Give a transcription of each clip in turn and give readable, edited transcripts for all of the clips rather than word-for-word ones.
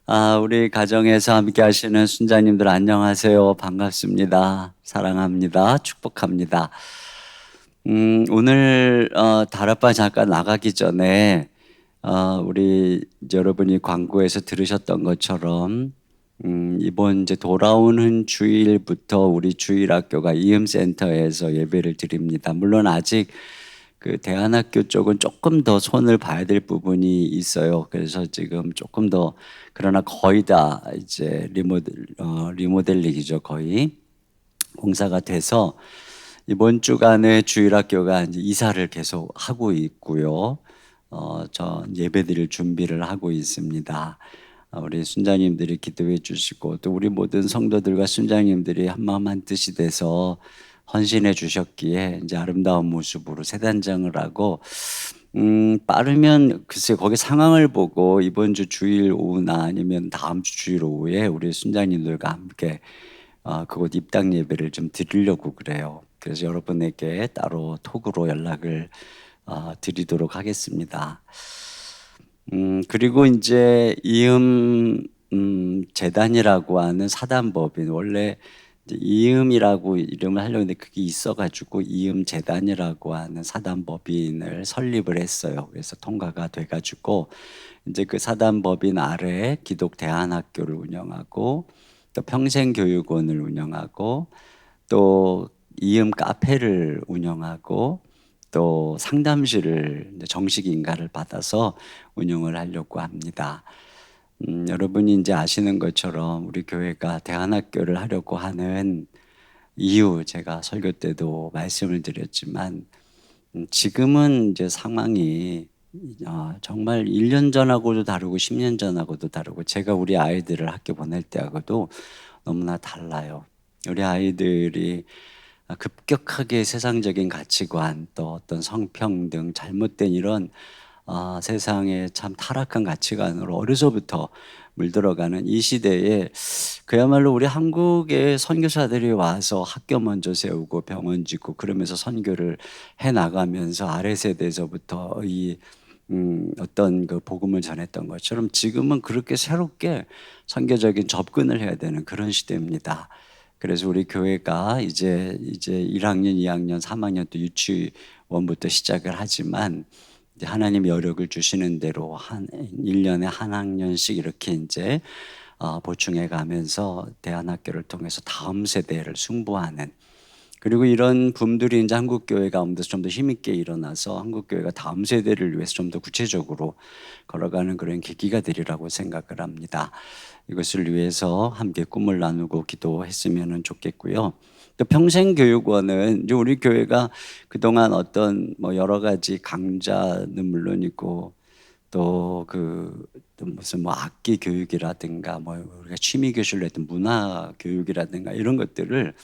우리 가정에서 함께 하시는 순자님들 안녕하세요. 반갑습니다. 사랑합니다. 축복합니다. 오늘 다락방 잠깐 나가기 전에 우리 이제 여러분이 광고에서 들으셨던 것처럼 이번 이제 돌아오는 주일부터 우리 주일학교가 이음센터에서 예배를 드립니다. 물론 아직 그 대안학교 쪽은 조금 더 손을 봐야 될 부분이 있어요. 그래서 지금 조금 더, 그러나 거의 다 이제 리모델링이죠. 거의 공사가 돼서 이번 주간에 주일학교가 이제 이사를 계속 하고 있고요. 저 예배드릴 준비를 하고 있습니다. 우리 순자님들이 기도해 주시고 또 우리 모든 성도들과 순자님들이 한마음 한뜻이 돼서 헌신해 주셨기에 이제 아름다운 모습으로 새 단장을 하고 빠르면 글쎄 거기 상황을 보고 이번 주 주일 오후나 아니면 다음 주 주일 오후에 우리 순자님들과 함께 그곳 입당 예배를 좀 드리려고 그래요. 그래서 여러분에게 따로 톡으로 연락을 드리도록 하겠습니다. 그리고 이제 재단이라고 하는 사단법인, 원래 이제 이음이라고 이름을 하려고 했는데 그게 있어가지고 이음 재단이라고 하는 사단법인을 설립을 했어요. 그래서 통과가 돼가지고 이제 그 사단법인 아래 기독 대안학교를 운영하고 또 평생교육원을 운영하고 또 이음 카페를 운영하고 또 상담실을 이제 정식 인가를 받아서 운영을 하려고 합니다. 여러분이 이제 아시는 것처럼 우리 교회가 대안학교를 하려고 하는 이유, 제가 설교 때도 말씀을 드렸지만 지금은 이제 상황이 정말 1년 전하고도 다르고 10년 전하고도 다르고 제가 우리 아이들을 학교 보낼 때하고도 너무나 달라요. 우리 아이들이 급격하게 세상적인 가치관 또 어떤 성평등 잘못된 이런 세상의 참 타락한 가치관으로 어려서부터 물들어가는 이 시대에 그야말로 우리 한국의 선교사들이 와서 학교 먼저 세우고 병원 짓고 그러면서 선교를 해 나가면서 아래 세대에서부터 이 어떤 그 복음을 전했던 것처럼 지금은 그렇게 새롭게 선교적인 접근을 해야 되는 그런 시대입니다. 그래서 우리 교회가 이제 1학년, 2학년, 3학년 또 유치원부터 시작을 하지만 이제 하나님 여력을 주시는 대로 한 1년에 한 학년씩 이렇게 이제 보충해 가면서 대안학교를 통해서 다음 세대를 승부하는, 그리고 이런 붐들이 이제 한국 교회 가운데서 좀 더 힘있게 일어나서 한국 교회가 다음 세대를 위해서 좀 더 구체적으로 걸어가는 그런 계기가 되리라고 생각을 합니다. 이것을 위해서 함께 꿈을 나누고 기도했으면 좋겠고요. 또 평생교육원은 이제 우리 교회가 그동안 어떤 뭐 여러 가지 강좌는 물론이고 또 무슨 뭐 악기 교육이라든가 뭐 우리가 취미 교실로 했던 문화 교육이라든가 이런 것들을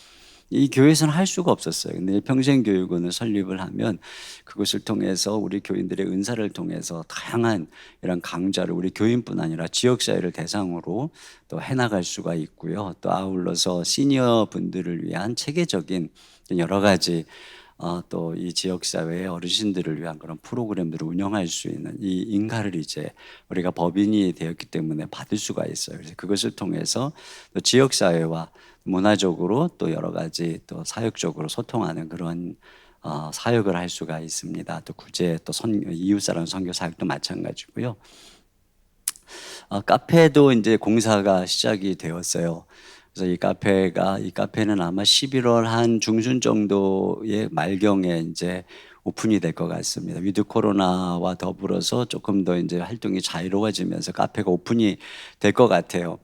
이 교회에서는 할 수가 없었어요. 근데 평생교육원을 설립을 하면 그것을 통해서 우리 교인들의 은사를 통해서 다양한 이런 강좌를 우리 교인뿐 아니라 지역사회를 대상으로 또 해나갈 수가 있고요. 또 아울러서 시니어 분들을 위한 체계적인 여러 가지 또 이 지역사회의 어르신들을 위한 그런 프로그램들을 운영할 수 있는 이 인가를 이제 우리가 법인이 되었기 때문에 받을 수가 있어요. 그래서 그것을 통해서 또 지역사회와 문화적으로 또 여러 가지 또 사역적으로 소통하는 그런 사역을 할 수가 있습니다. 또 구제 또 이웃사랑 선교 사역도 마찬가지고요. 카페도 이제 공사가 시작이 되었어요. 그래서 이 카페는 아마 11월 한 중순 정도의 말경에 이제 오픈이 될 것 같습니다. 위드 코로나와 더불어서 조금 더 이제 활동이 자유로워지면서 카페가 오픈이 될 것 같아요.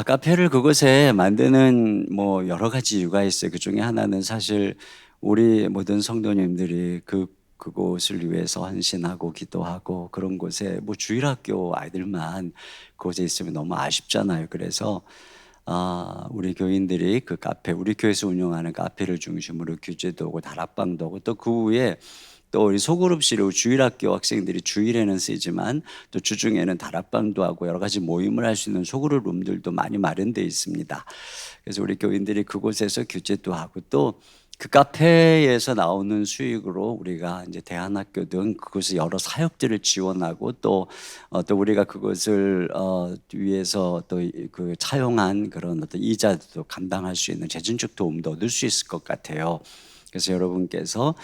카페를 그곳에 만드는 뭐 여러 가지 이유가 있어요. 그 중에 하나는 사실 우리 모든 성도님들이 그곳을 위해서 헌신하고 기도하고 그런 곳에 뭐 주일학교 아이들만 그곳에 있으면 너무 아쉽잖아요. 그래서 우리 교인들이 그 카페, 우리 교회에서 운영하는 카페를 중심으로 규제도 오고 다락방도 오고 또 그 후에 또 우리 소그룹실로 주일학교 학생들이 주일에는 쓰지만 또 주중에는 다락방도 하고 여러 가지 모임을 할 수 있는 소그룹 룸들도 많이 마련되어 있습니다. 그래서 우리 교인들이 그곳에서 규제도 하고 또 그 카페에서 나오는 수익으로 우리가 이제 대안학교 등 그곳에 여러 사역들을 지원하고 또 우리가 그것을 위해서 또 그 차용한 그런 어떤 이자도 감당할 수 있는 재정적 도움도 얻을 수 있을 것 같아요. 그래서 여러분께서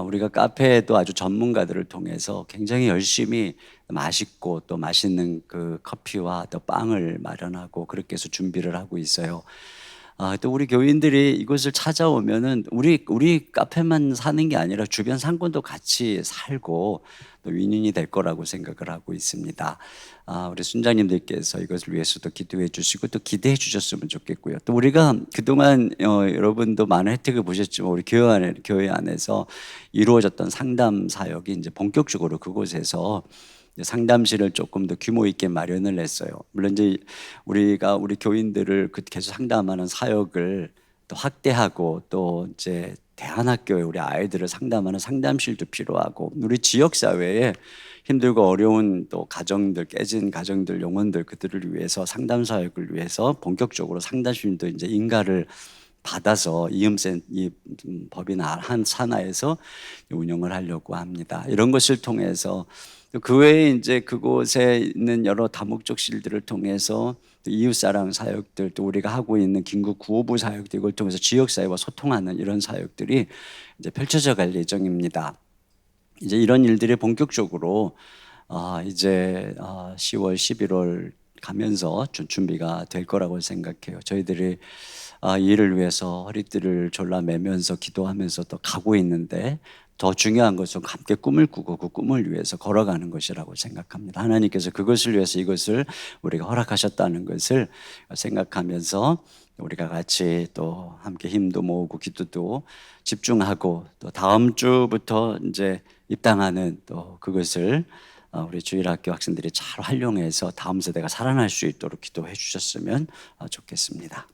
우리가 카페에도 아주 전문가들을 통해서 굉장히 열심히 맛있고 또 맛있는 그 커피와 또 빵을 마련하고 그렇게 해서 준비를 하고 있어요. 또 우리 교인들이 이곳을 찾아오면은 우리 카페만 사는 게 아니라 주변 상권도 같이 살고 또 윈윈이 될 거라고 생각을 하고 있습니다. 우리 순장님들께서 이것을 위해서도 기도해 주시고 또 기대해 주셨으면 좋겠고요. 또 우리가 그동안 여러분도 많은 혜택을 보셨지만 우리 교회 안에서 이루어졌던 상담 사역이 이제 본격적으로 그곳에서 상담실을 조금 더 규모 있게 마련을 했어요. 물론 이제 우리가 우리 교인들을 계속 상담하는 사역을 또 확대하고 또 이제 대안학교에 우리 아이들을 상담하는 상담실도 필요하고 우리 지역 사회에 힘들고 어려운 또 가정들, 깨진 가정들, 영혼들 그들을 위해서 상담 사역을 위해서 본격적으로 상담실도 이제 인가를 받아서 이 법인 한 산하에서 운영을 하려고 합니다. 이런 것을 통해서 그 외에 이제 그곳에 있는 여러 다목적실들을 통해서 또 이웃사랑 사역들 또 우리가 하고 있는 긴급 구호부 사역들 이걸 통해서 지역사회와 소통하는 이런 사역들이 이제 펼쳐져 갈 예정입니다. 이제 이런 일들이 본격적으로 이제 10월, 11월 가면서 준비가 될 거라고 생각해요. 저희들이 이 일을 위해서 허리띠를 졸라매면서 기도하면서 또 가고 있는데 더 중요한 것은 함께 꿈을 꾸고 그 꿈을 위해서 걸어가는 것이라고 생각합니다. 하나님께서 그것을 위해서 이것을 우리가 허락하셨다는 것을 생각하면서 우리가 같이 또 함께 힘도 모으고 기도도 집중하고 또 다음 주부터 이제 입당하는 또 그것을 우리 주일학교 학생들이 잘 활용해서 다음 세대가 살아날 수 있도록 기도해 주셨으면 좋겠습니다.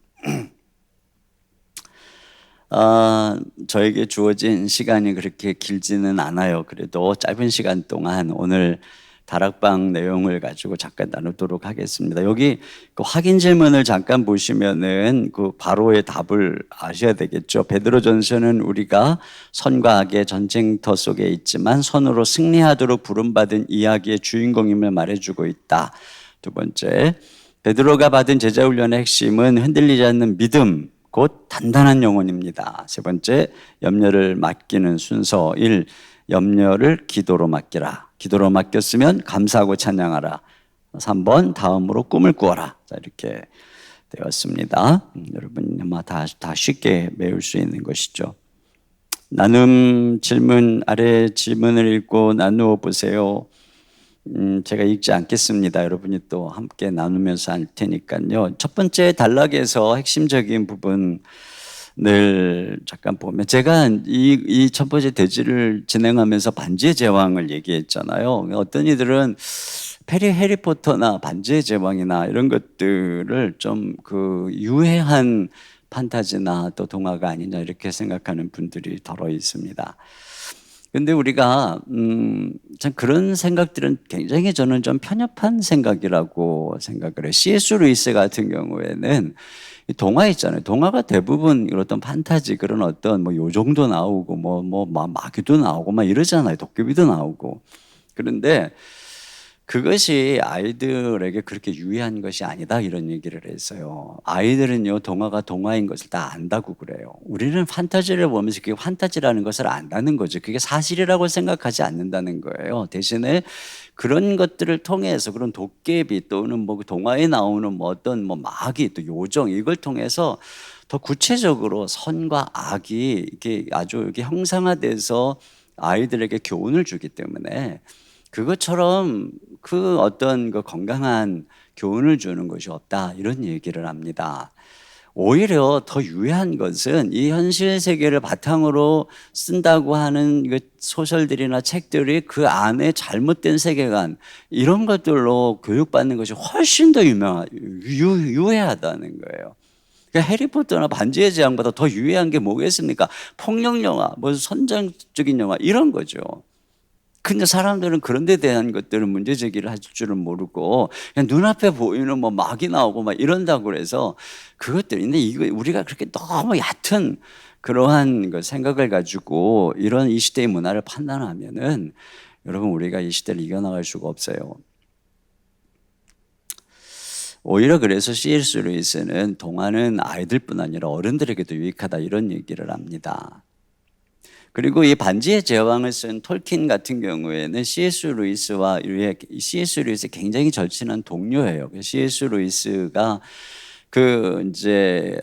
저에게 주어진 시간이 그렇게 길지는 않아요. 그래도 짧은 시간 동안 오늘 다락방 내용을 가지고 잠깐 나누도록 하겠습니다. 여기 그 확인 질문을 잠깐 보시면은 그 바로의 답을 아셔야 되겠죠. 베드로전서는 우리가 선과 악의 전쟁터 속에 있지만 선으로 승리하도록 부름받은 이야기의 주인공임을 말해주고 있다. 두 번째, 베드로가 받은 제자훈련의 핵심은 흔들리지 않는 믿음, 곧 단단한 영혼입니다. 세 번째, 염려를 맡기는 순서 1. 염려를 기도로 맡기라. 기도로 맡겼으면 감사하고 찬양하라. 3번, 다음으로 꿈을 꾸어라. 자, 이렇게 되었습니다. 여러분 아마 다 쉽게 외울 수 있는 것이죠. 나눔 질문 아래 질문을 읽고 나누어 보세요. 제가 읽지 않겠습니다. 여러분이 또 함께 나누면서 할 테니까요. 첫 번째 단락에서 핵심적인 부분을 잠깐 보면 제가 이 첫 번째 대지를 진행하면서 반지의 제왕을 얘기했잖아요. 어떤 이들은 해리포터나 반지의 제왕이나 이런 것들을 좀 그 유해한 판타지나 또 동화가 아니냐 이렇게 생각하는 분들이 더러 있습니다. 근데 우리가 참 그런 생각들은 굉장히 저는 좀 편협한 생각이라고 생각을 해요. C.S. 루이스 같은 경우에는 동화 있잖아요. 동화가 대부분 어떤 판타지 그런 어떤 뭐 요정도 나오고 뭐 마귀도 나오고 막 이러잖아요. 도깨비도 나오고. 그런데 그것이 아이들에게 그렇게 유해한 것이 아니다 이런 얘기를 했어요. 아이들은요 동화가 동화인 것을 다 안다고 그래요. 우리는 판타지를 보면서 그게 판타지라는 것을 안다는 거죠. 그게 사실이라고 생각하지 않는다는 거예요. 대신에 그런 것들을 통해서 그런 도깨비 또는 뭐 동화에 나오는 뭐 어떤 뭐 마귀 또 요정 이걸 통해서 더 구체적으로 선과 악이 이게 아주 이렇게 형상화돼서 아이들에게 교훈을 주기 때문에 그것처럼 그 어떤 그 건강한 교훈을 주는 것이 없다 이런 얘기를 합니다. 오히려 더 유해한 것은 이 현실 세계를 바탕으로 쓴다고 하는 그 소설들이나 책들이 그 안에 잘못된 세계관 이런 것들로 교육받는 것이 훨씬 더 유해하다는 거예요. 그러니까 해리포터나 반지의 제왕보다 더 유해한 게 뭐겠습니까? 폭력 영화, 뭐 선정적인 영화 이런 거죠. 근데 사람들은 그런 데 대한 것들은 문제 제기를 할 줄은 모르고 그냥 눈앞에 보이는 뭐 막이 나오고 막 이런다고 그래서 그것들인데 이거 우리가 그렇게 너무 얕은 그러한 그 생각을 가지고 이런 이 시대의 문화를 판단하면은 여러분 우리가 이 시대를 이겨나갈 수가 없어요. 오히려 그래서 C.S. 루이스는 동화는 아이들뿐 아니라 어른들에게도 유익하다 이런 얘기를 합니다. 그리고 이 반지의 제왕을 쓴 톨킨 같은 경우에는 C.S. 루이스와 C.S. 루이스 굉장히 절친한 동료예요. C.S. 루이스가 그 이제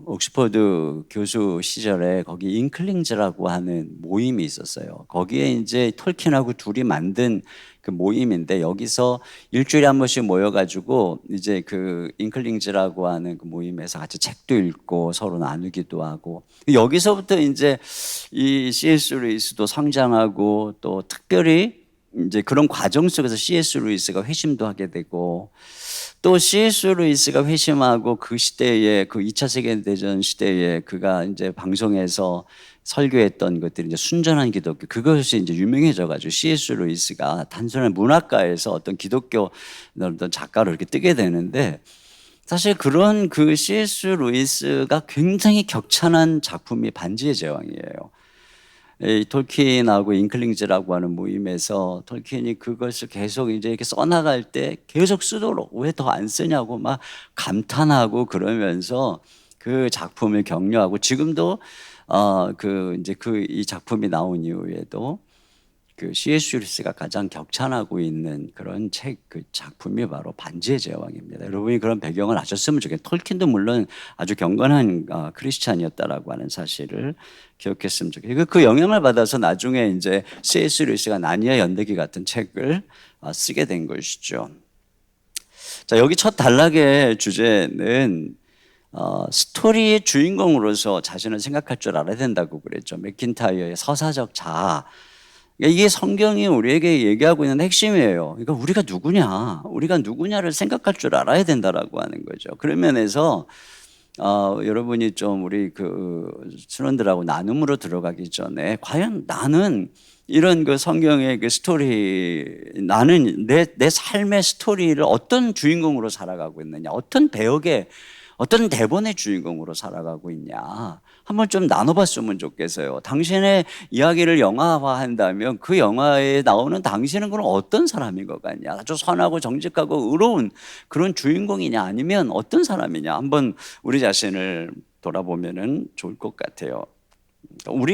옥스퍼드 교수 시절에 거기 잉클링즈라고 하는 모임이 있었어요. 거기에 이제 톨킨하고 둘이 만든 그 모임인데 여기서 일주일에 한 번씩 모여가지고 이제 그 잉클링즈라고 하는 그 모임에서 같이 책도 읽고 서로 나누기도 하고 여기서부터 이제 이 C.S. 루이스도 성장하고 또 특별히 이제 그런 과정 속에서 C.S. 루이스가 회심도 하게 되고 또 C.S. 루이스가 회심하고 그 시대에 그 2차 세계대전 시대에 그가 이제 방송에서 설교했던 것들이 이제 순전한 기독교 그것이 이제 유명해져 가지고 C.S. 루이스가 단순한 문학가에서 어떤 기독교 어떤 작가로 이렇게 뜨게 되는데 사실 그런 그 C.S. 루이스가 굉장히 격찬한 작품이 반지의 제왕이에요. 이 톨킨하고 잉클링즈라고 하는 모임에서 톨킨이 그것을 계속 이제 이렇게 써나갈 때 계속 쓰도록 왜 더 안 쓰냐고 막 감탄하고 그러면서 그 작품을 격려하고 지금도 그 이제 그 이 작품이 나온 이후에도 그 C.S. 루이스가 가장 격찬하고 있는 그런 그 작품이 바로 반지의 제왕입니다. 여러분이 그런 배경을 아셨으면 좋겠어요. 톨킨도 물론 아주 경건한 크리스찬이었다라고 하는 사실을 기억했으면 좋겠어요. 그 영향을 받아서 나중에 이제 C.S. 루이스가 나니아 연대기 같은 책을 쓰게 된 것이죠. 자, 여기 첫 단락의 주제는 스토리의 주인공으로서 자신을 생각할 줄 알아야 된다고 그랬죠. 맥킨타이어의 서사적 자아. 이게 성경이 우리에게 얘기하고 있는 핵심이에요. 그러니까 우리가 누구냐를 생각할 줄 알아야 된다라고 하는 거죠. 그런 면에서 여러분이 좀 우리 그 신원들하고 나눔으로 들어가기 전에 과연 나는 이런 그 성경의 그 스토리 나는 내 삶의 스토리를 어떤 주인공으로 살아가고 있느냐, 어떤 배역의 어떤 대본의 주인공으로 살아가고 있냐 한번 좀 나눠봤으면 좋겠어요. 당신의 이야기를 영화화한다면 그 영화에 나오는 당신은 그럼 어떤 사람인 것 같냐, 아주 선하고 정직하고 의로운 그런 주인공이냐 아니면 어떤 사람이냐 한번 우리 자신을 돌아보면 좋을 것 같아요.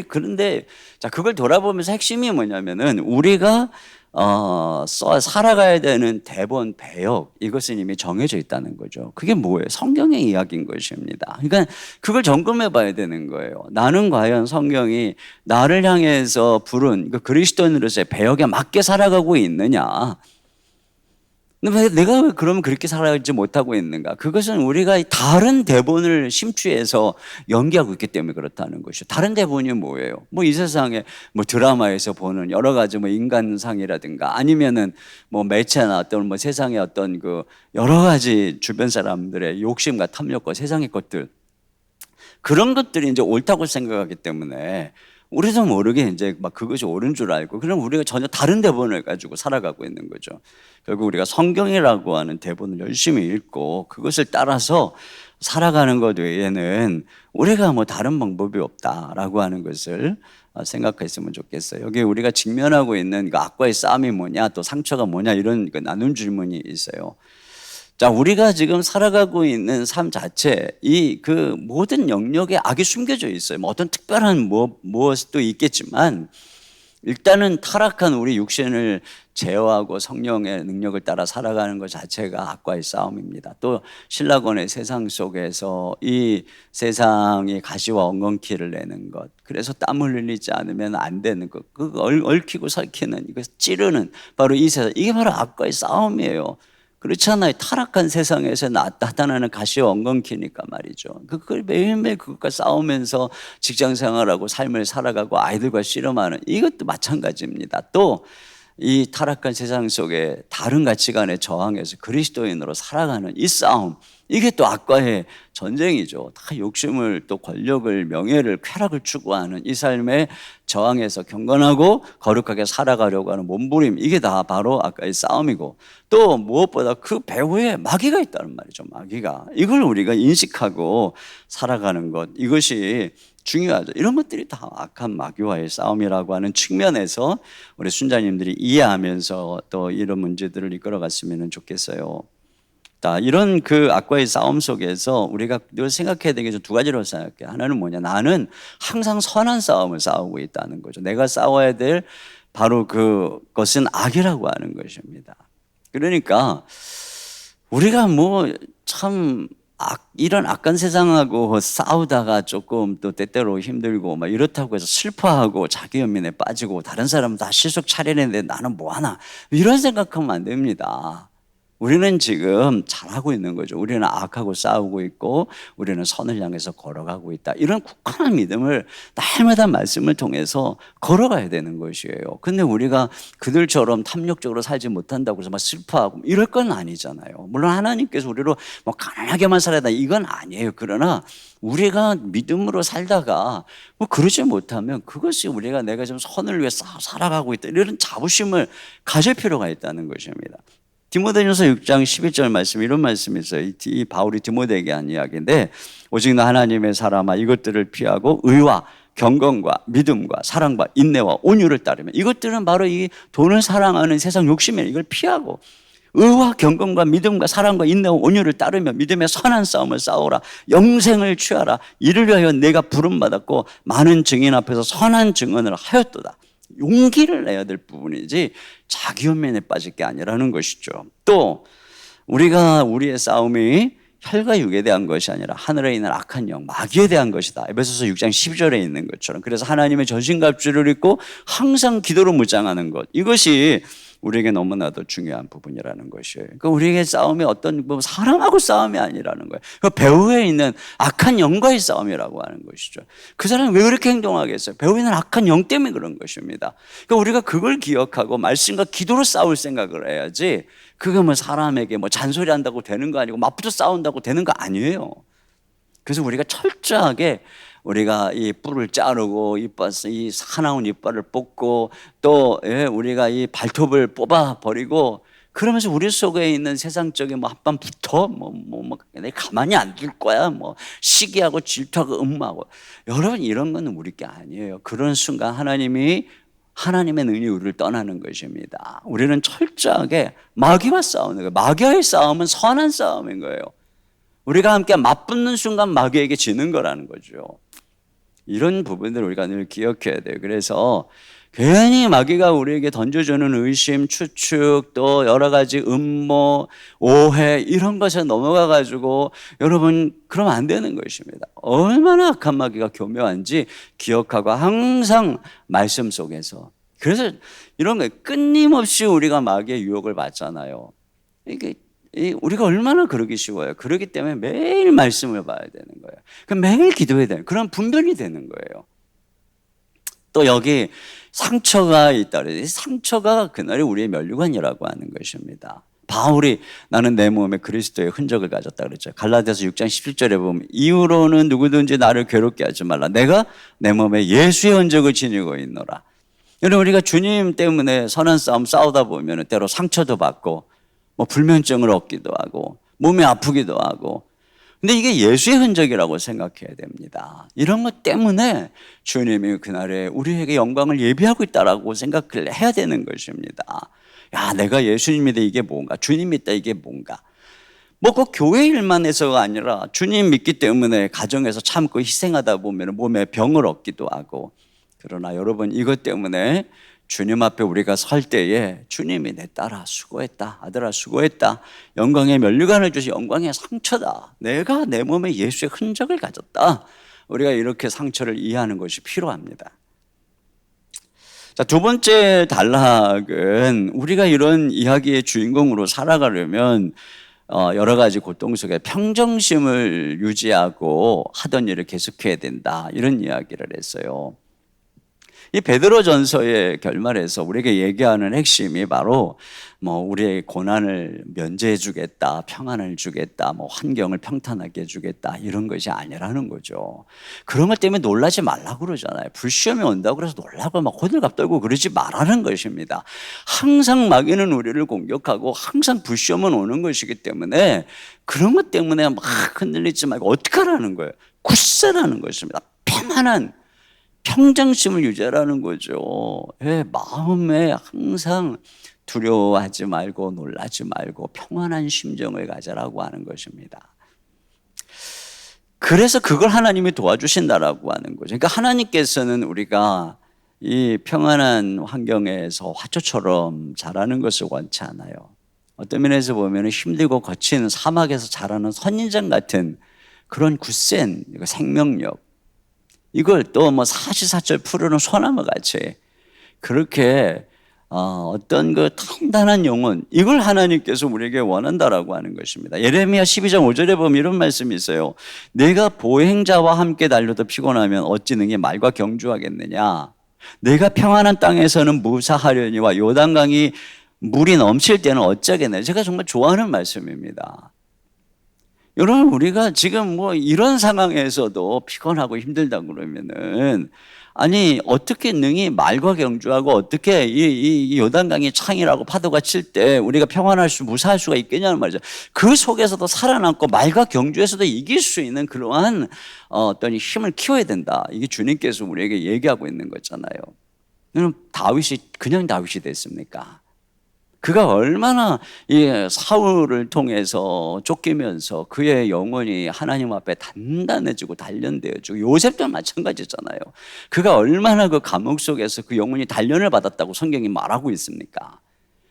그런데 자 그걸 돌아보면서 핵심이 뭐냐면은 우리가 살아가야 되는 대본, 배역 이것은 이미 정해져 있다는 거죠. 그게 뭐예요? 성경의 이야기인 것입니다. 그러니까 그걸 점검해 봐야 되는 거예요. 나는 과연 성경이 나를 향해서 부른 그 그리스도인으로서의 배역에 맞게 살아가고 있느냐? 근데 내가 왜 그러면 그렇게 살아가지 못하고 있는가? 그것은 우리가 다른 대본을 심취해서 연기하고 있기 때문에 그렇다는 것이죠. 다른 대본이 뭐예요? 뭐 이 세상에 뭐 드라마에서 보는 여러 가지 뭐 인간상이라든가 아니면은 뭐 매체나 어떤 뭐 세상의 어떤 그 여러 가지 주변 사람들의 욕심과 탐욕과 세상의 것들 그런 것들이 이제 옳다고 생각하기 때문에 우리도 모르게 이제 막 그것이 옳은 줄 알고 그럼 우리가 전혀 다른 대본을 가지고 살아가고 있는 거죠. 결국 우리가 성경이라고 하는 대본을 열심히 읽고 그것을 따라서 살아가는 것 외에는 우리가 뭐 다른 방법이 없다라고 하는 것을 생각했으면 좋겠어요. 여기 우리가 직면하고 있는 그 악과의 싸움이 뭐냐 또 상처가 뭐냐 이런 그 나눈 질문이 있어요. 자, 우리가 지금 살아가고 있는 삶 자체, 그 모든 영역에 악이 숨겨져 있어요. 뭐 어떤 특별한 무엇도 있겠지만, 일단은 타락한 우리 육신을 제어하고 성령의 능력을 따라 살아가는 것 자체가 악과의 싸움입니다. 또 신라권의 세상 속에서 이 세상이 가시와 엉겅퀴를 내는 것, 그래서 땀을 흘리지 않으면 안 되는 것, 그 얽히고 설키는 이거 찌르는 바로 이 세상, 이게 바로 악과의 싸움이에요. 그렇잖아요. 타락한 세상에서 나타나는 가시와 엉겅퀴니까 말이죠. 그걸 매일매일 그것과 싸우면서 직장 생활하고 삶을 살아가고 아이들과 씨름하는 이것도 마찬가지입니다. 또 이 타락한 세상 속에 다른 가치관에 저항해서 그리스도인으로 살아가는 이 싸움, 이게 또 악과의 전쟁이죠. 다 욕심을 또 권력을 명예를 쾌락을 추구하는 이 삶에 저항해서 경건하고 거룩하게 살아가려고 하는 몸부림, 이게 다 바로 악과의 싸움이고 또 무엇보다 그 배후에 마귀가 있다는 말이죠. 마귀가 이걸 우리가 인식하고 살아가는 것, 이것이 중요하죠. 이런 것들이 다 악한 마귀와의 싸움이라고 하는 측면에서 우리 순자님들이 이해하면서 또 이런 문제들을 이끌어갔으면 좋겠어요. 이런 그 악과의 싸움 속에서 우리가 늘 생각해야 되는 게 두 가지로 생각해요. 하나는 뭐냐? 나는 항상 선한 싸움을 싸우고 있다는 거죠. 내가 싸워야 될 바로 그것은 악이라고 하는 것입니다. 그러니까 우리가 이런 악한 세상하고 싸우다가 조금 또 때때로 힘들고 막 이렇다고 해서 슬퍼하고 자기 연민에 빠지고 다른 사람은 다 실속 차리는데 나는 뭐하나 이런 생각하면 안 됩니다. 우리는 지금 잘하고 있는 거죠. 우리는 악하고 싸우고 있고 우리는 선을 향해서 걸어가고 있다. 이런 굳건한 믿음을 날마다 말씀을 통해서 걸어가야 되는 것이에요. 근데 우리가 그들처럼 탐욕적으로 살지 못한다고 해서 막 슬퍼하고 이럴 건 아니잖아요. 물론 하나님께서 우리로 가난하게만 살아야 돼 이건 아니에요. 그러나 우리가 믿음으로 살다가 그러지 못하면 그것이 내가 좀 선을 위해 살아가고 있다. 이런 자부심을 가질 필요가 있다는 것입니다. 디모데전서 6장 11절 말씀 이런 말씀이 있어요. 이 바울이 디모데에게 한 이야기인데 오직 너 하나님의 사람아 이것들을 피하고 의와 경건과 믿음과 사랑과 인내와 온유를 따르면 이것들은 바로 이 돈을 사랑하는 세상 욕심이에요. 이걸 피하고 의와 경건과 믿음과 사랑과 인내와 온유를 따르며 믿음의 선한 싸움을 싸우라. 영생을 취하라. 이를 위하여 내가 부름받았고 많은 증인 앞에서 선한 증언을 하였도다. 용기를 내야 될 부분이지 자기 연민에 빠질 게 아니라는 것이죠. 또 우리의 싸움이 혈과 육에 대한 것이 아니라 하늘에 있는 악한 영, 마귀에 대한 것이다. 에베소서 6장 12절에 있는 것처럼. 그래서 하나님의 전신갑주를 입고 항상 기도로 무장하는 것. 이것이 우리에게 너무나도 중요한 부분이라는 것이에요. 그러니까 우리에게 싸움이 사람하고 싸움이 아니라는 거예요. 그 배후에 있는 악한 영과의 싸움이라고 하는 것이죠. 그 사람이 왜 그렇게 행동하겠어요? 배후에 있는 악한 영 때문에 그런 것입니다. 그러니까 우리가 그걸 기억하고 말씀과 기도로 싸울 생각을 해야지 그게 사람에게 잔소리 한다고 되는 거 아니고 맞붙어 싸운다고 되는 거 아니에요. 그래서 우리가 철저하게 우리가 이 뿔을 자르고 이 사나운 이빨을 뽑고 또 우리가 이 발톱을 뽑아 버리고 그러면서 우리 속에 있는 세상적인 한번 붙어 내가 가만히 안 둘 거야 시기하고 질투하고 음모하고 여러분 이런 건 우리 게 아니에요. 그런 순간 하나님의 능력이 우리를 떠나는 것입니다. 우리는 철저하게 마귀와 싸우는 거예요. 마귀와의 싸움은 선한 싸움인 거예요. 우리가 함께 맞붙는 순간 마귀에게 지는 거라는 거죠. 이런 부분들을 우리가 늘 기억해야 돼요. 그래서 괜히 마귀가 우리에게 던져주는 의심, 추측, 또 여러 가지 음모, 오해 이런 것에 넘어가가지고 여러분 그러면 안 되는 것입니다. 얼마나 악한 마귀가 교묘한지 기억하고 항상 말씀 속에서 그래서 이런 거 끊임없이 우리가 마귀의 유혹을 받잖아요. 이게 우리가 얼마나 그러기 쉬워요. 그렇기 때문에 매일 말씀을 봐야 되는 거예요. 그럼 매일 기도해야 되는 그런 분별이 되는 거예요. 또 여기 상처가 있다 그래요. 상처가 그날이 우리의 면류관이라고 하는 것입니다. 바울이 나는 내 몸에 그리스도의 흔적을 가졌다 그랬죠. 갈라디아서 6장 17절에 보면 이후로는 누구든지 나를 괴롭게 하지 말라. 내가 내 몸에 예수의 흔적을 지니고 있노라. 여러분 우리가 주님 때문에 선한 싸움 싸우다 보면 때로 상처도 받고 불면증을 얻기도 하고 몸이 아프기도 하고 근데 이게 예수의 흔적이라고 생각해야 됩니다. 이런 것 때문에 주님이 그날에 우리에게 영광을 예비하고 있다라고 생각을 해야 되는 것입니다. 야, 내가 예수님 믿다 이게 뭔가 주님 믿다 이게 뭔가 꼭 교회 일만 해서가 아니라 주님 믿기 때문에 가정에서 참고 희생하다 보면 몸에 병을 얻기도 하고 그러나 여러분 이것 때문에 주님 앞에 우리가 설 때에 주님이 내 딸아 수고했다 아들아 수고했다 영광의 면류관을 주시 영광의 상처다 내가 내 몸에 예수의 흔적을 가졌다 우리가 이렇게 상처를 이해하는 것이 필요합니다. 자, 두 번째 단락은 우리가 이런 이야기의 주인공으로 살아가려면 여러 가지 고통 속에 평정심을 유지하고 하던 일을 계속해야 된다 이런 이야기를 했어요. 이 베드로전서의 결말에서 우리에게 얘기하는 핵심이 바로 우리의 고난을 면제해 주겠다, 평안을 주겠다, 환경을 평탄하게 해주겠다 이런 것이 아니라는 거죠. 그런 것 때문에 놀라지 말라고 그러잖아요. 불시험이 온다고 그래서 놀라고 호들갑 떨고 그러지 말라는 것입니다. 항상 마귀는 우리를 공격하고 항상 불시험은 오는 것이기 때문에 그런 것 때문에 막 흔들리지 말고 어떻게 하라는 거예요? 굳세라는 것입니다. 평안한 평정심을 유지하라는 거죠. 예, 마음에 항상 두려워하지 말고 놀라지 말고 평안한 심정을 가져라고 하는 것입니다. 그래서 그걸 하나님이 도와주신다라고 하는 거죠. 그러니까 하나님께서는 우리가 이 평안한 환경에서 화초처럼 자라는 것을 원치 않아요. 어떤 면에서 보면 힘들고 거친 사막에서 자라는 선인장 같은 그런 굳센 생명력, 이걸 또 뭐 사시사철 푸르는 소나무 같이 그렇게 어떤 그 단단한 영혼, 이걸 하나님께서 우리에게 원한다라고 하는 것입니다. 예레미야 12장 5절에 보면 이런 말씀이 있어요. 내가 보행자와 함께 달려도 피곤하면 어찌 능히 말과 경주하겠느냐. 내가 평안한 땅에서는 무사하려니와 요단강이 물이 넘칠 때는 어쩌겠느냐. 제가 정말 좋아하는 말씀입니다. 여러분, 우리가 지금 뭐 이런 상황에서도 피곤하고 힘들다 그러면은, 아니 어떻게 능히 말과 경주하고 어떻게 이 요단강이 창이라고 파도가 칠 때 우리가 평안할 수 무사할 수가 있겠냐는 말이죠. 그 속에서도 살아남고 말과 경주에서도 이길 수 있는 그러한 어떤 힘을 키워야 된다. 이게 주님께서 우리에게 얘기하고 있는 거잖아요. 그럼 다윗이 그냥 다윗이 됐습니까? 그가 얼마나 이 사울을 통해서 쫓기면서 그의 영혼이 하나님 앞에 단단해지고 단련되어지고, 요셉도 마찬가지잖아요. 그가 얼마나 그 감옥 속에서 그 영혼이 단련을 받았다고 성경이 말하고 있습니까?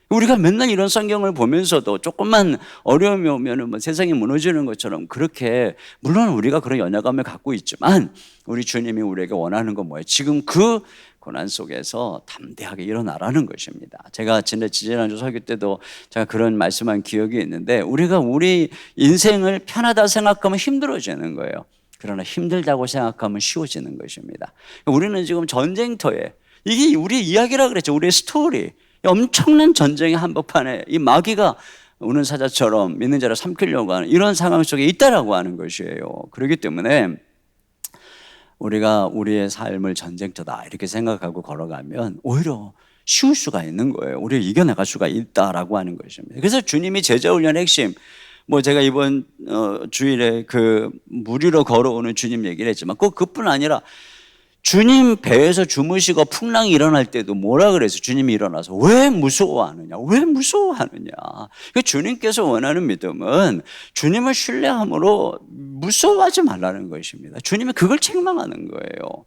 우리가 맨날 이런 성경을 보면서도 조금만 어려움이 오면은 뭐 세상이 무너지는 것처럼 그렇게, 물론 우리가 그런 연약함을 갖고 있지만 우리 주님이 우리에게 원하는 건 뭐예요? 지금 그 고난 속에서 담대하게 일어나라는 것입니다. 제가 지난주 설교 때도 제가 그런 말씀한 기억이 있는데, 우리가 우리 인생을 편하다 생각하면 힘들어지는 거예요. 그러나 힘들다고 생각하면 쉬워지는 것입니다. 우리는 지금 전쟁터에, 이게 우리의 이야기라 그랬죠. 우리의 스토리. 엄청난 전쟁의 한복판에 이 마귀가 우는 사자처럼 믿는 자를 삼키려고 하는 이런 상황 속에 있다라고 하는 것이에요. 그렇기 때문에 우리가 우리의 삶을 전쟁터다 이렇게 생각하고 걸어가면 오히려 쉬울 수가 있는 거예요. 우리가 이겨나갈 수가 있다라고 하는 것입니다. 그래서 주님이 제자훈련의 핵심, 뭐 제가 이번 주일에 그 무리로 걸어오는 주님 얘기를 했지만 꼭 그뿐 아니라 주님 배에서 주무시고 풍랑이 일어날 때도 뭐라 그랬어요? 주님이 일어나서 왜 무서워하느냐? 왜 무서워하느냐? 주님께서 원하는 믿음은 주님을 신뢰함으로 무서워하지 말라는 것입니다. 주님이 그걸 책망하는 거예요.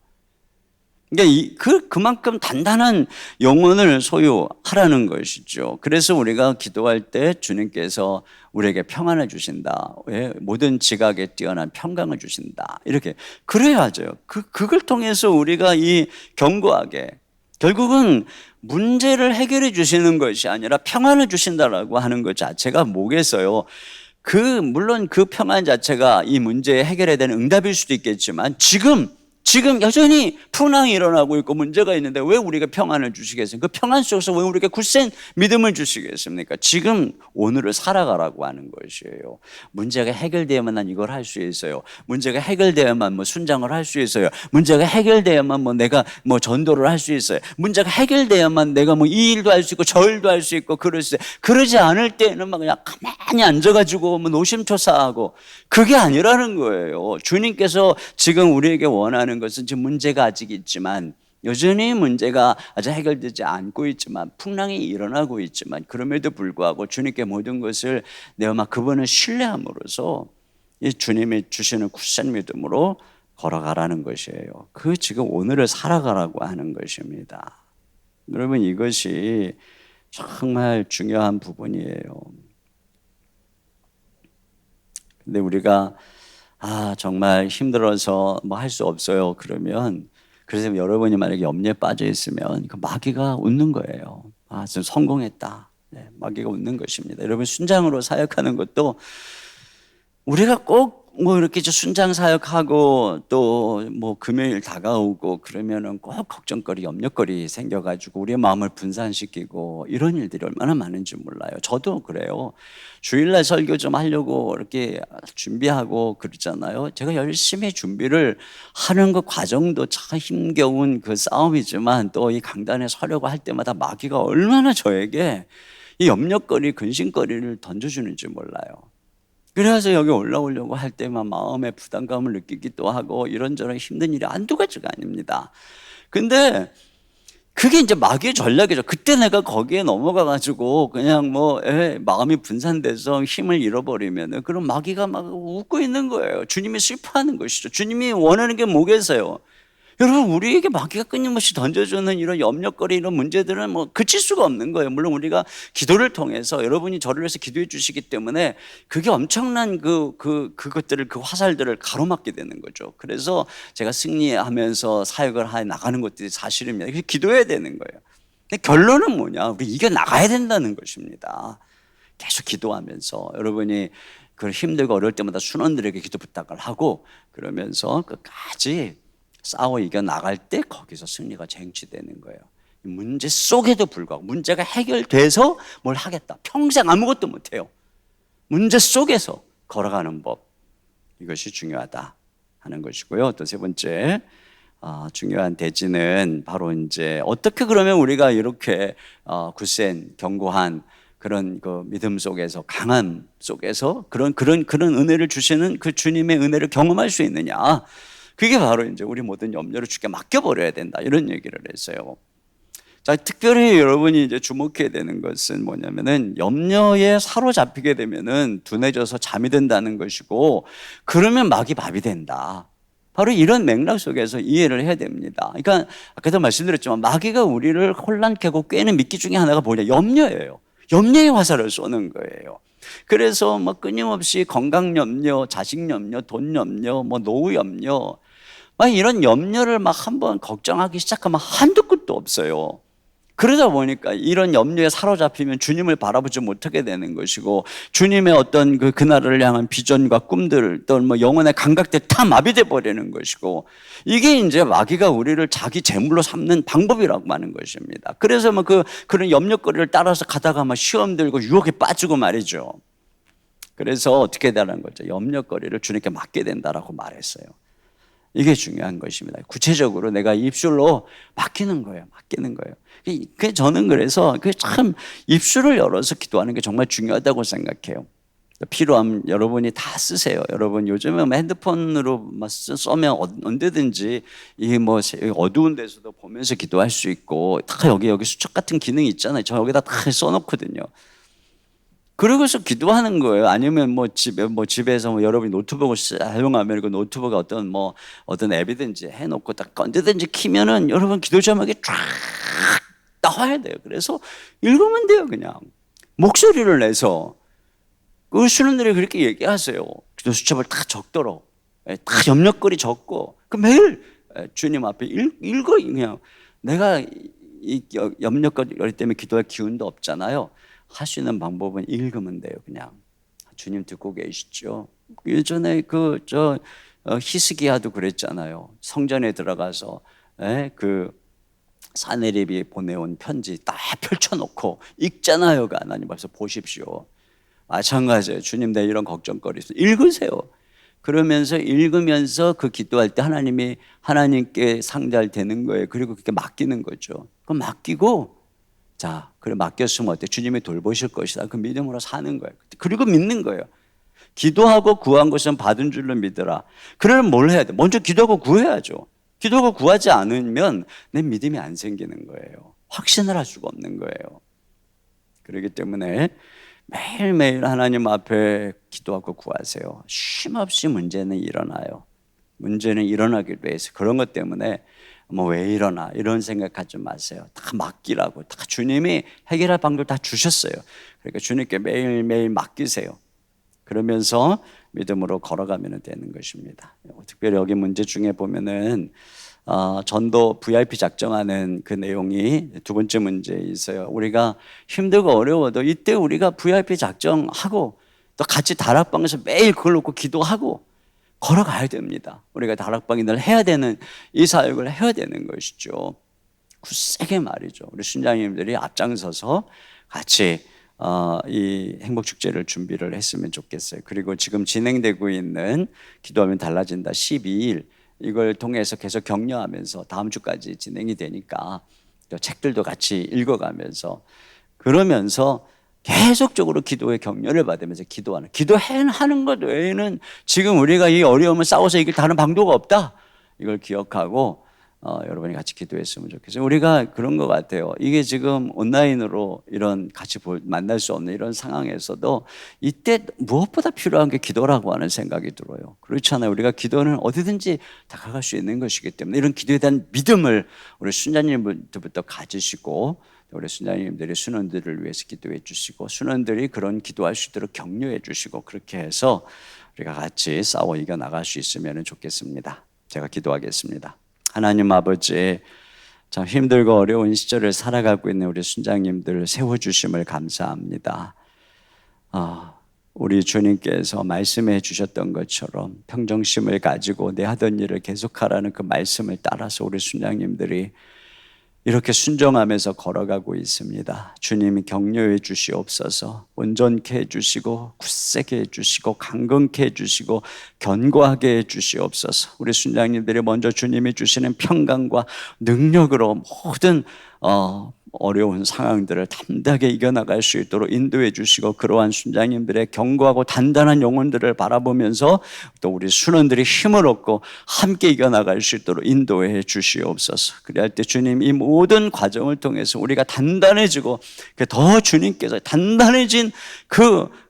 그러니까 그만큼 단단한 영혼을 소유하라는 것이죠. 그래서 우리가 기도할 때 주님께서 우리에게 평안을 주신다. 왜? 모든 지각에 뛰어난 평강을 주신다. 이렇게 그래야죠. 그걸 통해서 우리가 이 견고하게, 결국은 문제를 해결해 주시는 것이 아니라 평안을 주신다라고 하는 것 자체가 뭐겠어요? 물론 그 평안 자체가 이 문제에 해결해야 되는 응답일 수도 있겠지만, 지금 여전히 풍랑이 일어나고 있고 문제가 있는데 왜 우리가 평안을 주시겠습니까? 그 평안 속에서 왜 우리가 굳센 믿음을 주시겠습니까? 지금 오늘을 살아가라고 하는 것이에요. 문제가 해결되어야만 난 이걸 할 수 있어요. 문제가 해결되어야만 뭐 순장을 할 수 있어요. 문제가 해결되어야만 뭐 내가 뭐 전도를 할 수 있어요. 문제가 해결되어야만 내가 뭐 이 일도 할 수 있고 저 일도 할 수 있고 그러지. 그러지 않을 때는 막 그냥 가만히 앉아가지고 뭐 노심초사하고, 그게 아니라는 거예요. 주님께서 지금 우리에게 원하는 것은 지금 문제가 아직 있지만, 여전히 문제가 아직 해결되지 않고 있지만, 풍랑이 일어나고 있지만, 그럼에도 불구하고 주님께 모든 것을 내가 막 그분을 신뢰함으로써 이 주님이 주시는 굳센 믿음으로 걸어가라는 것이에요. 그 지금 오늘을 살아가라고 하는 것입니다. 여러분, 이것이 정말 중요한 부분이에요. 근데 우리가 정말 힘들어서 뭐 할 수 없어요. 그래서 여러분이 만약에 염려에 빠져 있으면 그 마귀가 웃는 거예요. 좀 성공했다. 네, 마귀가 웃는 것입니다. 여러분, 순장으로 사역하는 것도 우리가 꼭 뭐 이렇게 순장 사역하고 또 뭐 금요일 다가오고 그러면은 꼭 걱정거리, 염려거리 생겨가지고 우리의 마음을 분산시키고 이런 일들이 얼마나 많은지 몰라요. 저도 그래요. 주일날 설교 좀 하려고 이렇게 준비하고 그러잖아요. 제가 열심히 준비를 하는 그 과정도 참 힘겨운 그 싸움이지만, 또 이 강단에 서려고 할 때마다 마귀가 얼마나 저에게 이 염려거리, 근심거리를 던져주는지 몰라요. 그래서 여기 올라오려고 할 때만 마음의 부담감을 느끼기도 하고 이런저런 힘든 일이 한두 가지가 아닙니다. 근데 그게 이제 마귀의 전략이죠. 그때 내가 거기에 넘어가가지고 그냥 뭐 마음이 분산돼서 힘을 잃어버리면은 그럼 마귀가 막 웃고 있는 거예요. 주님이 슬퍼하는 것이죠. 주님이 원하는 게 뭐겠어요? 여러분, 우리에게 마귀가 끊임없이 던져주는 이런 염려거리, 이런 문제들은 뭐 그칠 수가 없는 거예요. 물론 우리가 기도를 통해서 여러분이 저를 위해서 기도해 주시기 때문에 그게 엄청난 그것들을, 그 화살들을 가로막게 되는 거죠. 그래서 제가 승리하면서 사역을 해 나가는 것들이 사실입니다. 그래서 기도해야 되는 거예요. 근데 결론은 뭐냐? 우리 이겨나가야 된다는 것입니다. 계속 기도하면서 여러분이 그 힘들고 어려울 때마다 순원들에게 기도 부탁을 하고 그러면서 끝까지 싸워 이겨 나갈 때 거기서 승리가 쟁취되는 거예요. 문제 속에도 불구하고 문제가 해결돼서 뭘 하겠다. 평생 아무것도 못해요. 문제 속에서 걸어가는 법, 이것이 중요하다 하는 것이고요. 또 세 번째 중요한 대지는 바로 이제 어떻게 그러면 우리가 이렇게 굳센 견고한 그런 그 믿음 속에서, 강함 속에서 그런 은혜를 주시는 그 주님의 은혜를 경험할 수 있느냐? 그게 바로 이제 우리 모든 염려를 주께 맡겨버려야 된다, 이런 얘기를 했어요. 자, 특별히 여러분이 이제 주목해야 되는 것은 뭐냐면은 염려에 사로잡히게 되면은 둔해져서 잠이 든다는 것이고, 그러면 마귀 밥이 된다. 바로 이런 맥락 속에서 이해를 해야 됩니다. 그러니까 아까도 말씀드렸지만 마귀가 우리를 혼란케 하고 꿰는 미끼 중에 하나가 뭐냐? 염려예요. 염려의 화살을 쏘는 거예요. 그래서 뭐 끊임없이 건강 염려, 자식 염려, 돈 염려, 뭐 노후 염려, 막 이런 염려를 막 한번 걱정하기 시작하면 한두 끝도 없어요. 그러다 보니까 이런 염려에 사로잡히면 주님을 바라보지 못하게 되는 것이고, 주님의 어떤 그날을 향한 비전과 꿈들, 또 뭐 영혼의 감각들 다 마비돼 버리는 것이고, 이게 이제 마귀가 우리를 자기 제물로 삼는 방법이라고 하는 것입니다. 그래서 뭐 그런 염려거리를 따라서 가다가 막 시험 들고 유혹에 빠지고 말이죠. 그래서 어떻게 되는 거죠? 염려거리를 주님께 맡게 된다라고 말했어요. 이게 중요한 것입니다. 구체적으로 내가 입술로 맡기는 거예요. 맡기는 거예요. 저는 그래서 참 입술을 열어서 기도하는 게 정말 중요하다고 생각해요. 필요하면 여러분이 다 쓰세요. 여러분 요즘에 핸드폰으로 써면 언제든지 이 뭐 어두운 데서도 보면서 기도할 수 있고, 다 여기 수첩 같은 기능이 있잖아요. 저 여기다 다 써놓거든요. 그러고서 기도하는 거예요. 아니면 집에서 뭐 여러분이 노트북을 사용하면 그 노트북에 어떤 앱이든지 해놓고 딱 언제든지 키면은 여러분 기도 제목이 쫙 나와야 돼요. 그래서 읽으면 돼요. 그냥 목소리를 내서. 그 신우들이 그렇게 얘기하세요. 기도 수첩을 다 적도록, 다 염려거리 적고, 그 매일 주님 앞에 읽어. 그냥 내가 이 염려거리 때문에 기도할 기운도 없잖아요. 할 수 있는 방법은 읽으면 돼요. 그냥 주님 듣고 계시죠. 예전에 히스기야도 그랬잖아요. 성전에 들어가서 그 사내립이 보내온 편지 딱 펼쳐놓고 읽잖아요. 그 하나님 앞에서 보십시오. 마찬가지예요. 주님, 내 이런 걱정거리 있어. 읽으세요. 그러면서 읽으면서 그 기도할 때 하나님이 하나님께 상대할 되는 거예요. 그리고 그렇게 맡기는 거죠. 그럼 맡기고, 자, 그래 맡겼으면 어때? 주님이 돌보실 것이다. 그 믿음으로 사는 거예요. 그리고 믿는 거예요. 기도하고 구한 것은 받은 줄로 믿으라. 그러면 뭘 해야 돼? 먼저 기도하고 구해야죠. 기도하고 구하지 않으면 내 믿음이 안 생기는 거예요. 확신을 할 수가 없는 거예요. 그렇기 때문에 매일매일 하나님 앞에 기도하고 구하세요. 쉼없이 문제는 일어나요. 문제는 일어나기도 해서 그런 것 때문에 왜 일어나 이런 생각하지 마세요. 다 맡기라고. 다 주님이 해결할 방법 다 주셨어요. 그러니까 주님께 매일매일 맡기세요. 그러면서 믿음으로 걸어가면 되는 것입니다. 특별히 여기 문제 중에 보면은 전도 VIP 작정하는 그 내용이 두 번째 문제에 있어요. 우리가 힘들고 어려워도 이때 우리가 VIP 작정하고 또 같이 다락방에서 매일 그걸 놓고 기도하고 걸어가야 됩니다. 우리가 다락방이 늘 해야 되는 이 사역을 해야 되는 것이죠. 굳세게 말이죠. 우리 순장님들이 앞장서서 같이 이 행복축제를 준비를 했으면 좋겠어요. 그리고 지금 진행되고 있는 기도하면 달라진다 12일, 이걸 통해서 계속 격려하면서 다음 주까지 진행이 되니까 또 책들도 같이 읽어가면서, 그러면서 계속적으로 기도의 격려를 받으면서 기도하는 것 외에는 지금 우리가 이 어려움을 싸워서 이길 다른 방도가 없다. 이걸 기억하고 여러분이 같이 기도했으면 좋겠어요. 우리가 그런 것 같아요. 이게 지금 온라인으로 이런 같이 만날 수 없는 이런 상황에서도 이때 무엇보다 필요한 게 기도라고 하는 생각이 들어요. 그렇잖아요. 우리가 기도는 어디든지 다가갈 수 있는 것이기 때문에 이런 기도에 대한 믿음을 우리 순자님들부터 가지시고 우리 순자님들이 순원들을 위해서 기도해 주시고 순원들이 그런 기도할 수 있도록 격려해 주시고 그렇게 해서 우리가 같이 싸워 이겨 나갈 수 있으면 좋겠습니다. 제가 기도하겠습니다. 하나님 아버지, 참 힘들고 어려운 시절을 살아가고 있는 우리 순장님들 세워주심을 감사합니다. 우리 주님께서 말씀해 주셨던 것처럼 평정심을 가지고 내 하던 일을 계속하라는 그 말씀을 따라서 우리 순장님들이 이렇게 순종하면서 걸어가고 있습니다. 주님이 격려해 주시옵소서. 온전케 해주시고 굳세게 해주시고 강건케 해주시고 견고하게 해주시옵소서. 우리 순장님들이 먼저 주님이 주시는 평강과 능력으로 모든 어려운 상황들을 담대하게 이겨나갈 수 있도록 인도해 주시고 그러한 순장님들의 견고하고 단단한 영혼들을 바라보면서 또 우리 순원들이 힘을 얻고 함께 이겨나갈 수 있도록 인도해 주시옵소서. 그래야 때 주님 이 모든 과정을 통해서 우리가 단단해지고 더 주님께서 단단해진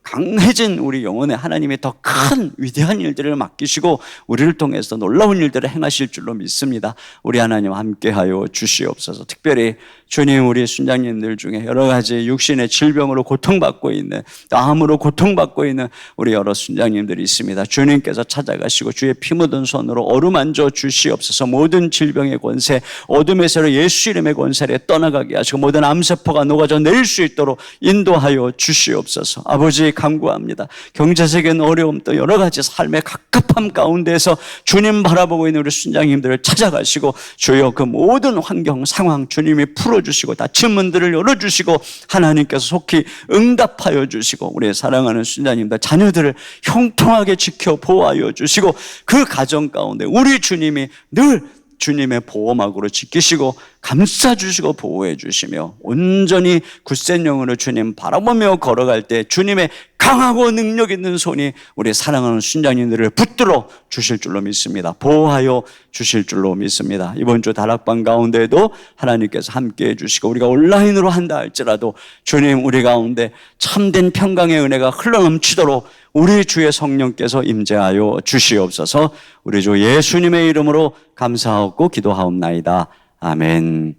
강해진 우리 영혼에 하나님의 더 큰 위대한 일들을 맡기시고 우리를 통해서 놀라운 일들을 행하실 줄로 믿습니다. 우리 하나님 함께하여 주시옵소서. 특별히 주님 우리 순장님들 중에 여러 가지 육신의 질병으로 고통받고 있는 암으로 고통받고 있는 우리 여러 순장님들이 있습니다. 주님께서 찾아가시고 주의 피 묻은 손으로 어루만져 주시옵소서. 모든 질병의 권세 어둠의 세로 예수 이름의 권세를 떠나가게 하시고 모든 암세포가 녹아져 내릴 수 있도록 인도하여 주시옵소서. 아버지 간구합니다. 경제적인 어려움 또 여러 가지 삶의 갑갑함 가운데서 주님 바라보고 있는 우리 순장님들을 찾아가시고 주여 그 모든 환경 상황 주님이 풀어주시고 닫힌 문들을 열어주시고 하나님께서 속히 응답하여 주시고 우리의 사랑하는 순장님들 자녀들을 형통하게 지켜 보호하여 주시고 그 가정 가운데 우리 주님이 늘 주님의 보호막으로 지키시고 감싸주시고 보호해 주시며 온전히 굳센 영으로 주님 바라보며 걸어갈 때 주님의 강하고 능력 있는 손이 우리 사랑하는 순장님들을 붙들어 주실 줄로 믿습니다. 보호하여 주실 줄로 믿습니다. 이번 주 다락방 가운데도 하나님께서 함께해 주시고 우리가 온라인으로 한다 할지라도 주님 우리 가운데 참된 평강의 은혜가 흘러넘치도록 우리 주의 성령께서 임재하여 주시옵소서. 우리 주 예수님의 이름으로 감사하고 기도하옵나이다. 아멘.